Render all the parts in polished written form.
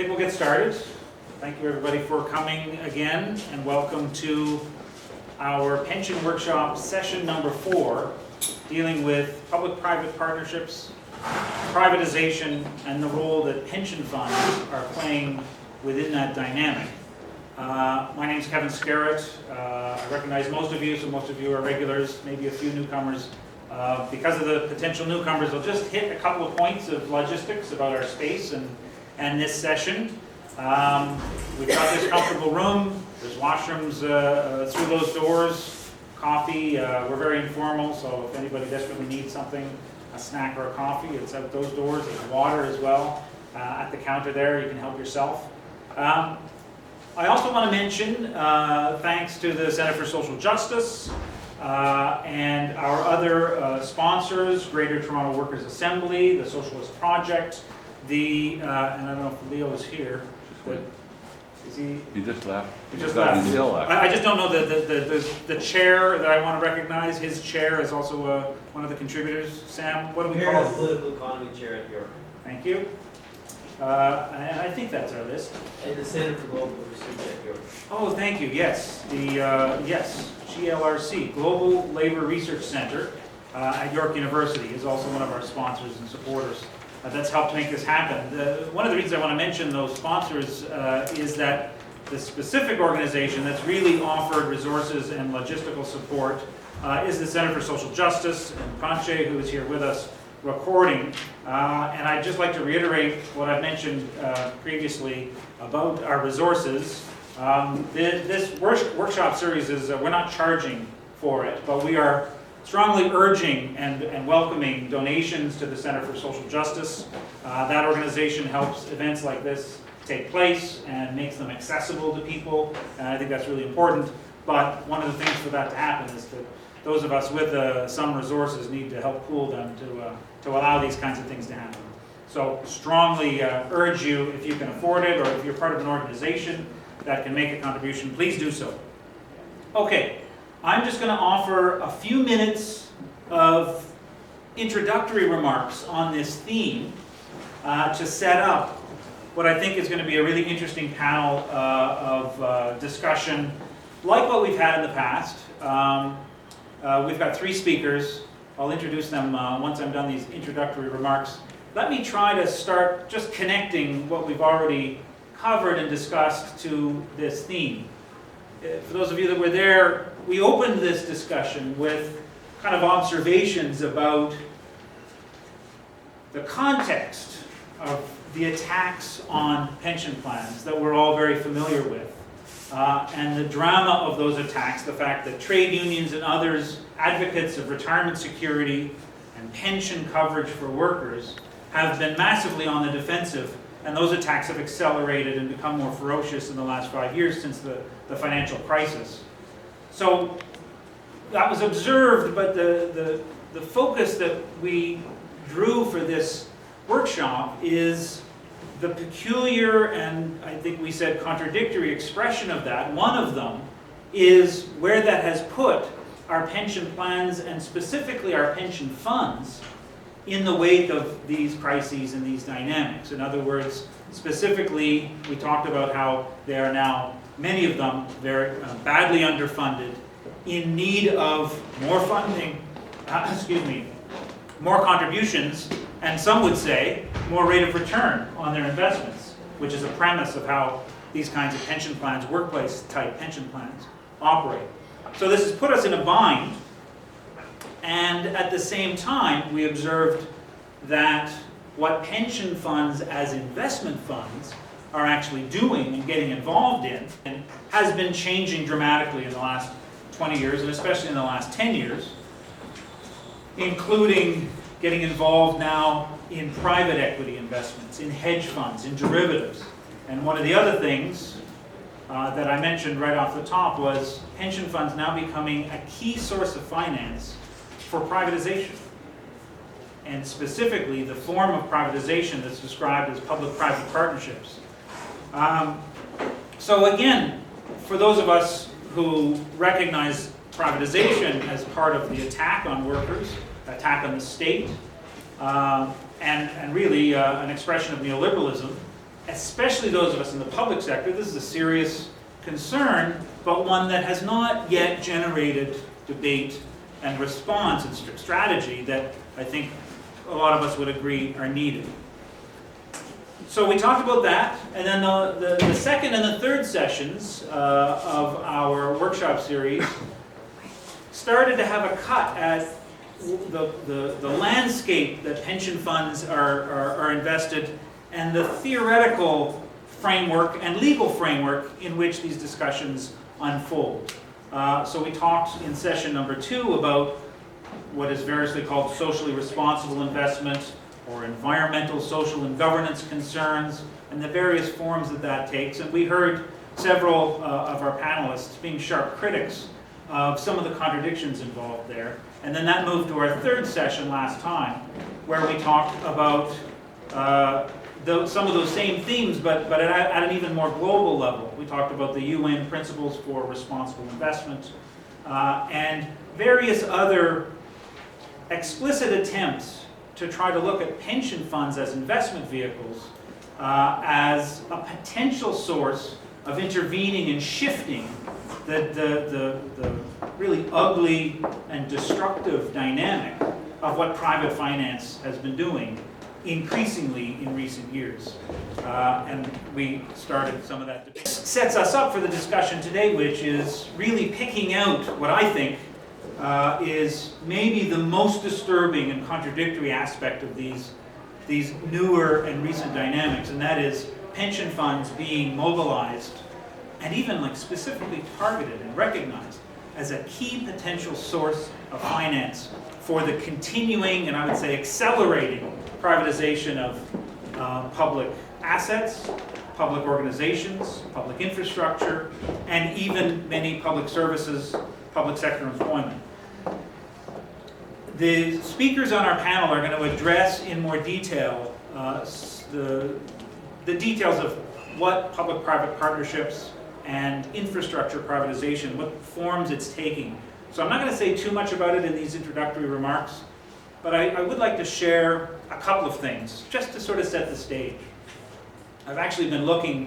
think we'll get started. Thank you everybody for coming again, and welcome to our pension workshop session number 4, dealing with public-private partnerships, privatization, and the role that pension funds are playing within that dynamic. My name is Kevin Scarrett. I recognize most of you, so most of you are regulars, maybe a few newcomers. Because of the potential newcomers, I'll just hit a couple of points of logistics about our space and this session. We've got this comfortable room. There's washrooms through those doors, coffee. We're very informal, so if anybody desperately needs something, a snack or a coffee, it's out those doors. There's water as well at the counter there. You can help yourself. I also want to mention, thanks to the Center for Social Justice and our other sponsors, Greater Toronto Workers' Assembly, the Socialist Project, and I don't know if Leo is here, but is he? He just left. He just left. He's still left. I just don't know the chair that I want to recognize. His chair is also one of the contributors. Sam, what do we call it? Political Economy Chair at York. Thank you. And I think that's our list. And the Center for Global Research at York. Oh, thank you. Yes, yes, GLRC, Global Labor Research Center at York University, is also one of our sponsors and supporters. That's helped make this happen. One of the reasons I want to mention those sponsors is that the specific organization that's really offered resources and logistical support is the Center for Social Justice, and Panche, who is here with us, recording. And I'd just like to reiterate what I've mentioned previously about our resources. This workshop series is, we're not charging for it, but we are strongly urging and welcoming donations to the Center for Social Justice. That organization helps events like this take place and makes them accessible to people, and I think that's really important. But one of the things for that to happen is that those of us with some resources need to help pool them to allow these kinds of things to happen. So strongly urge you, if you can afford it, or if you're part of an organization that can make a contribution, please do so. Okay. I'm just going to offer a few minutes of introductory remarks on this theme to set up what I think is going to be a really interesting panel of discussion, like what we've had in the past. We've got 3 speakers. I'll introduce them once I'm done these introductory remarks. Let me try to start just connecting what we've already covered and discussed to this theme. For those of you that were there, we opened this discussion with kind of observations about the context of the attacks on pension plans that we're all very familiar with, and the drama of those attacks, the fact that trade unions and others, advocates of retirement security and pension coverage for workers, have been massively on the defensive, and those attacks have accelerated and become more ferocious in the last 5 years since the financial crisis. So that was observed, but the focus that we drew for this workshop is the peculiar, and I think we said contradictory expression of that. One of them is where that has put our pension plans, and specifically our pension funds, in the wake of these crises and these dynamics. In other words, specifically, we talked about how they are now, many of them, very badly underfunded, in need of more funding, more contributions, and some would say more rate of return on their investments, which is a premise of how these kinds of pension plans, workplace-type pension plans, operate. So this has put us in a bind, and at the same time, we observed that what pension funds as investment funds are actually doing and getting involved in has been changing dramatically in the last 20 years, and especially in the last 10 years, including getting involved now in private equity investments, in hedge funds, in derivatives. And one of the other things that I mentioned right off the top was pension funds now becoming a key source of finance for privatization, and specifically the form of privatization that's described as public-private partnerships. So again, for those of us who recognize privatization as part of the attack on workers, attack on the state, and really an expression of neoliberalism, especially those of us in the public sector, this is a serious concern, but one that has not yet generated debate and response and strategy that I think a lot of us would agree are needed. So we talked about that, and then the second and the third sessions of our workshop series started to have a cut at the landscape that pension funds are invested and the theoretical framework and legal framework in which these discussions unfold. So we talked in session number 2 about what is variously called socially responsible investment or environmental, social, and governance concerns and the various forms that that takes. And we heard several of our panelists being sharp critics of some of the contradictions involved there. And then that moved to our third session last time, where we talked about some of those same themes, but at an even more global level. We talked about the UN principles for responsible investment and various other explicit attempts to try to look at pension funds as investment vehicles as a potential source of intervening and shifting the really ugly and destructive dynamic of what private finance has been doing increasingly in recent years. And we started some of that debate. This sets us up for the discussion today, which is really picking out what I think is maybe the most disturbing and contradictory aspect of these newer and recent dynamics, and that is pension funds being mobilized and even like specifically targeted and recognized as a key potential source of finance for the continuing and I would say accelerating privatization of public assets, public organizations, public infrastructure, and even many public services, public sector employment. The speakers on our panel are going to address in more detail the details of what public-private partnerships and infrastructure privatization, what forms it's taking. So I'm not going to say too much about it in these introductory remarks, but I would like to share a couple of things just to sort of set the stage. I've actually been looking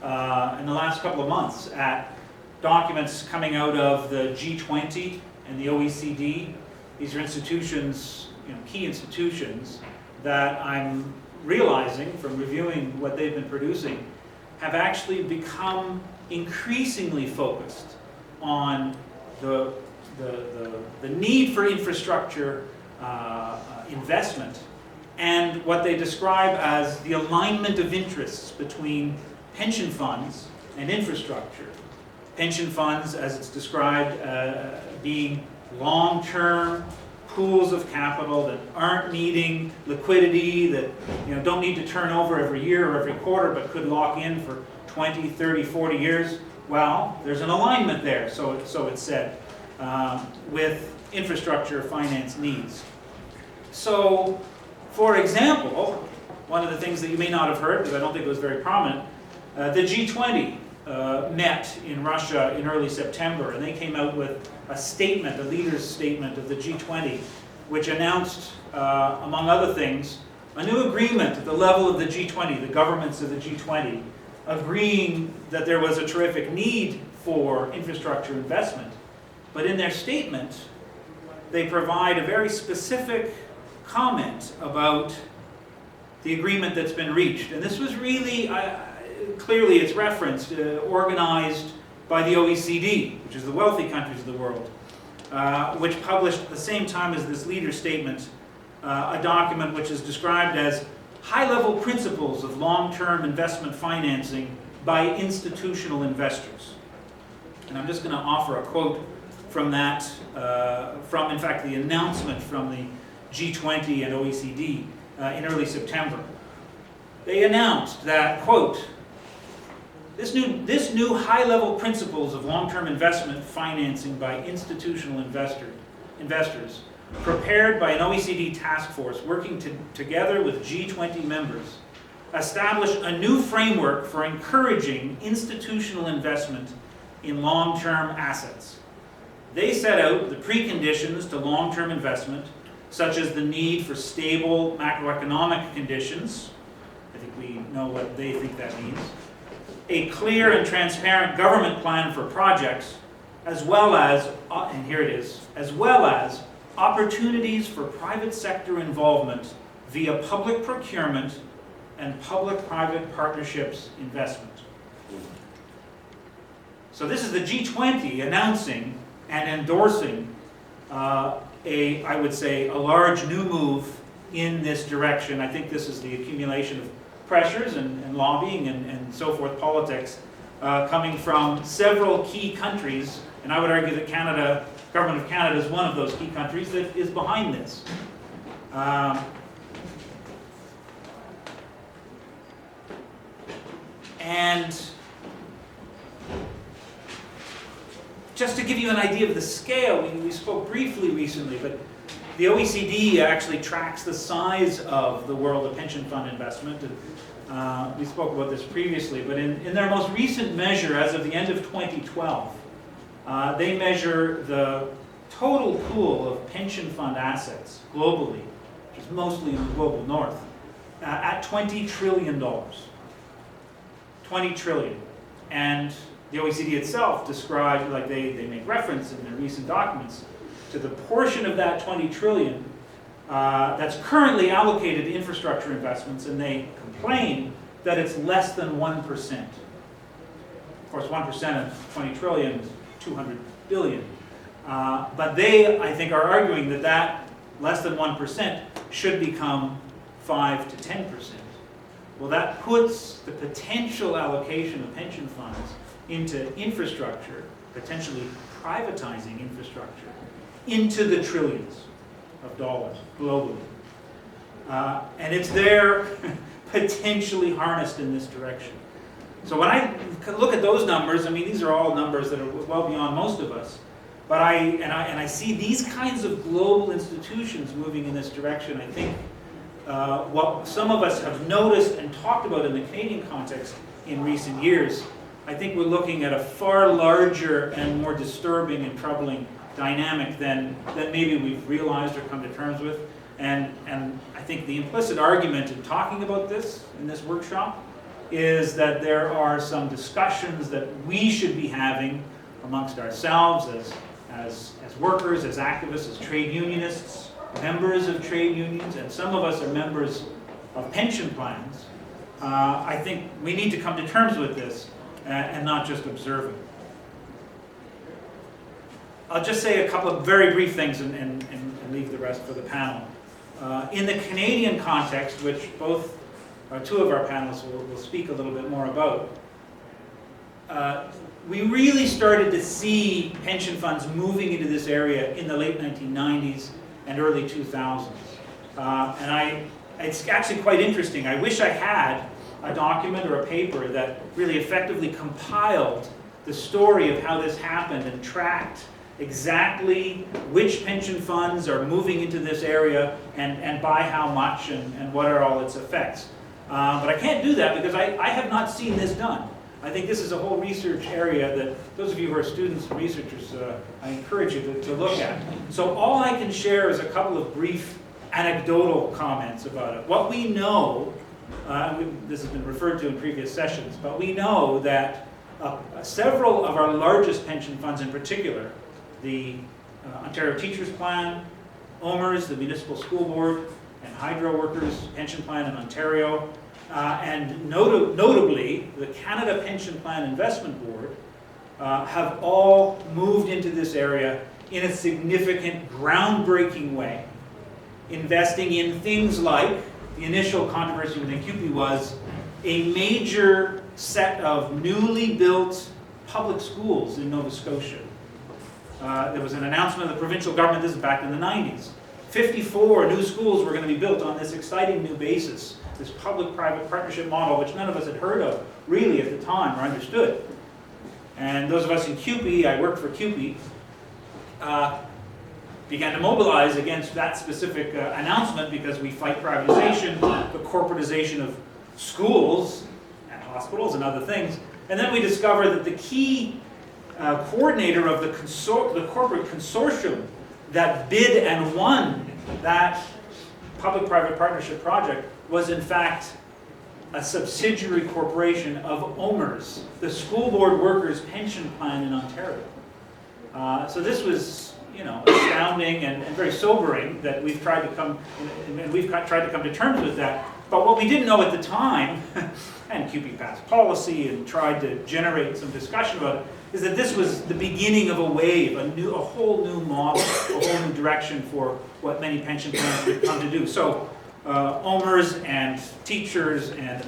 in the last couple of months at documents coming out of the G20 and the OECD. These are institutions, key institutions that I'm realizing from reviewing what they've been producing have actually become increasingly focused on the need for infrastructure investment and what they describe as the alignment of interests between pension funds and infrastructure. Pension funds, as it's described, being long-term pools of capital that aren't needing liquidity, that don't need to turn over every year or every quarter, but could lock in for 20, 30, 40 years. Well, there's an alignment there, so it's said, with infrastructure finance needs. So, for example, one of the things that you may not have heard, because I don't think it was very prominent, the G20 met in Russia in early September, and they came out with a statement, a leader's statement of the G20, which announced, among other things, a new agreement at the level of the G20, the governments of the G20, agreeing that there was a terrific need for infrastructure investment. But in their statement, they provide a very specific comment about the agreement that's been reached. And this was really, clearly it's referenced, organized by the OECD, which is the wealthy countries of the world, which published at the same time as this leader statement, a document which is described as high-level principles of long-term investment financing by institutional investors. And I'm just going to offer a quote from that, in fact, the announcement from the G20 and OECD in early September. They announced that, quote, this new high-level principles of long-term investment financing by institutional investors, prepared by an OECD task force working together with G20 members, establish a new framework for encouraging institutional investment in long-term assets. They set out the preconditions to long-term investment, such as the need for stable macroeconomic conditions, I think we know what they think that means. A clear and transparent government plan for projects, as well as, and here it is, as well as opportunities for private sector involvement via public procurement and public-private partnerships investment. So this is the G20 announcing and endorsing I would say, a large new move in this direction. I think this is the accumulation of pressures and lobbying and so forth, politics, coming from several key countries, and I would argue that Canada, Government of Canada is one of those key countries that is behind this. And just to give you an idea of the scale, we spoke briefly recently, but the OECD actually tracks the size of the world of pension fund investment. And, we spoke about this previously, but in their most recent measure, as of the end of 2012, they measure the total pool of pension fund assets globally, which is mostly in the global north, at $20 trillion. 20 trillion. And the OECD itself described, like they make reference in their recent documents, to the portion of that 20 trillion that's currently allocated to infrastructure investments, and they complain that it's less than 1%. Of course, 1% of 20 trillion is 200 billion. But they, I think, are arguing that that less than 1% should become 5 to 10%. Well, that puts the potential allocation of pension funds into infrastructure, potentially privatizing infrastructure, into the trillions of dollars globally. And it's there potentially harnessed in this direction. So when I look at those numbers, I mean, these are all numbers that are well beyond most of us. But I see these kinds of global institutions moving in this direction. I think what some of us have noticed and talked about in the Canadian context in recent years, I think we're looking at a far larger and more disturbing and troubling dynamic than maybe we've realized or come to terms with. And I think the implicit argument in talking about this in this workshop is that there are some discussions that we should be having amongst ourselves as workers, as activists, as trade unionists, members of trade unions, and some of us are members of pension plans. I think we need to come to terms with this and not just observe it. I'll just say a couple of very brief things and leave the rest for the panel. In the Canadian context, which two of our panelists will speak a little bit more about, we really started to see pension funds moving into this area in the late 1990s and early 2000s. It's actually quite interesting. I wish I had a document or a paper that really effectively compiled the story of how this happened and tracked exactly which pension funds are moving into this area and by how much and what are all its effects. But I can't do that because I have not seen this done. I think this is a whole research area that those of you who are students and researchers, I encourage you to look at. So all I can share is a couple of brief anecdotal comments about it. What we know, this has been referred to in previous sessions, but we know that several of our largest pension funds in particular, the Ontario Teachers Plan, OMERS, the Municipal School Board, and Hydro Workers Pension Plan in Ontario, and notably the Canada Pension Plan Investment Board, have all moved into this area in a significant, groundbreaking way, investing in things like, the initial controversy within CUPE was a major set of newly built public schools in Nova Scotia. There was an announcement of the provincial government, this is back in the 90s. 54 new schools were going to be built on this exciting new basis, this public-private partnership model, which none of us had heard of really at the time or understood. And those of us in CUPE, I worked for CUPE, began to mobilize against that specific announcement because we fight privatization, the corporatization of schools and hospitals and other things. And then we discovered that the key coordinator of the corporate consortium that bid and won that public-private partnership project was in fact a subsidiary corporation of OMERS, the School Board Workers Pension Plan in Ontario. So this was, you know, astounding and very sobering that we've tried to come, and we've tried to come to terms with that. But what we didn't know at the time, and QP passed policy and tried to generate some discussion about it, is that this was the beginning of a wave, a whole new model, a whole new direction for what many pension plans would come to do. So OMERS and teachers and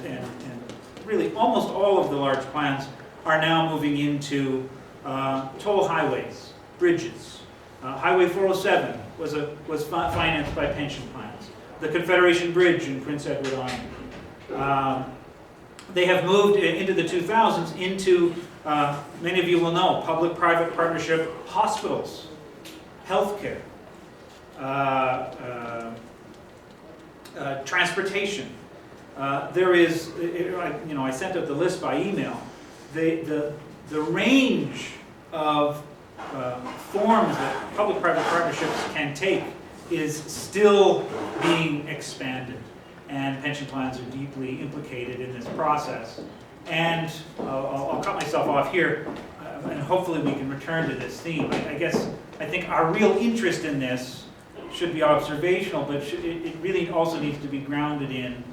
really almost all of the large plans are now moving into toll highways, bridges. Highway 407 was financed by pension plans. The Confederation Bridge in Prince Edward Island. They have moved into the 2000s into, many of you will know, public-private partnership hospitals, healthcare, transportation. There is, I sent out the list by email. The range of forms that public-private partnerships can take is still being expanded, and pension plans are deeply implicated in this process. And I'll cut myself off here, and hopefully we can return to this theme. I think our real interest in this should be observational, but it really also needs to be grounded in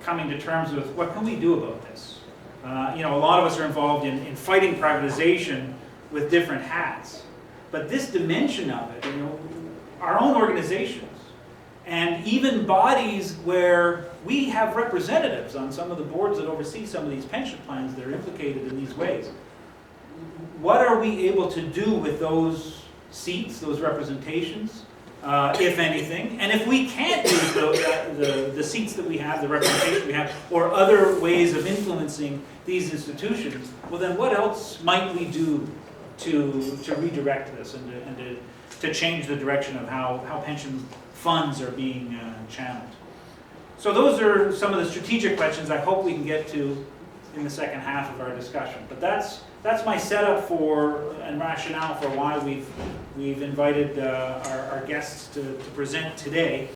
coming to terms with what can we do about this. A lot of us are involved in fighting privatization with different hats, but this dimension of it, our own organizations, and even bodies where we have representatives on some of the boards that oversee some of these pension plans that are implicated in these ways. What are we able to do with those seats, those representations, if anything? And if we can't use the seats that we have, the representation we have, or other ways of influencing these institutions, well then what else might we do to redirect this and to change the direction of how pension funds are being channeled? So those are some of the strategic questions I hope we can get to in the second half of our discussion. But that's my setup for and rationale for why we've invited our guests to present today.